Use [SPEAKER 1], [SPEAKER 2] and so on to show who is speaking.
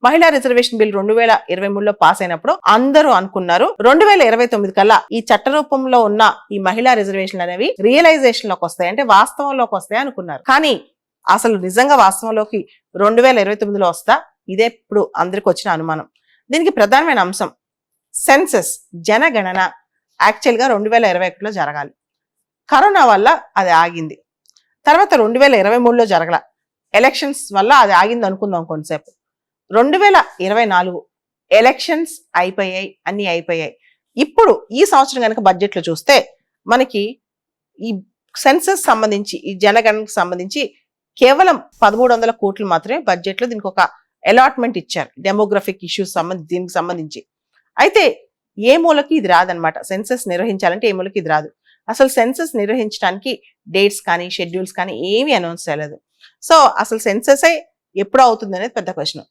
[SPEAKER 1] మహిళా reservation bill 2023లో pass అయినప్పుడు అందరూ అనుకున్నారు 2029 కల్లా ఈ చట్ట రూపంలో ఉన్న ఈ మహిళా రిజర్వేషన్లు అనేవి రియలైజేషన్ లోకి వస్తాయి, అంటే వాస్తవంలోకి వస్తాయి అనుకున్నారు. కానీ అసలు నిజంగా వాస్తవంలోకి 2029లో వస్తా? ఇదే ఇప్పుడు అందరికి వచ్చిన అనుమానం. దీనికి ప్రధానమైన అంశం సెన్సస్, జనగణన యాక్చువల్ గా 2021లో జరగాలి. కరోనా వల్ల అది ఆగింది. తర్వాత 2023లో జరగల, ఎలక్షన్స్ వల్ల అది ఆగింది అనుకుందాం కొంతసేపు. 2024 ఎలక్షన్స్ అయిపోయాయి, అన్ని అయిపోయాయి. ఇప్పుడు ఈ సంవత్సరం కనుక బడ్జెట్లో చూస్తే మనకి ఈ సెన్సస్ సంబంధించి, ఈ జనగణనకు సంబంధించి కేవలం 1300 కోట్లు మాత్రమే బడ్జెట్లో దీనికి ఒక అలాట్మెంట్ ఇచ్చారు, డెమోగ్రఫిక్ ఇష్యూస్ దీనికి సంబంధించి. అయితే ఏ మూలకి ఇది రాదనమాట. సెన్సస్ నిర్వహించాలంటే ఏ మూలకి ఇది రాదు. అసలు సెన్సస్ నిర్వహించడానికి డేట్స్ కానీ షెడ్యూల్స్ కానీ ఏమీ అనౌన్స్ చేయలేదు. సో అసలు సెన్సస్ ఎప్పుడు అవుతుంది అనేది పెద్ద క్వశ్చన్.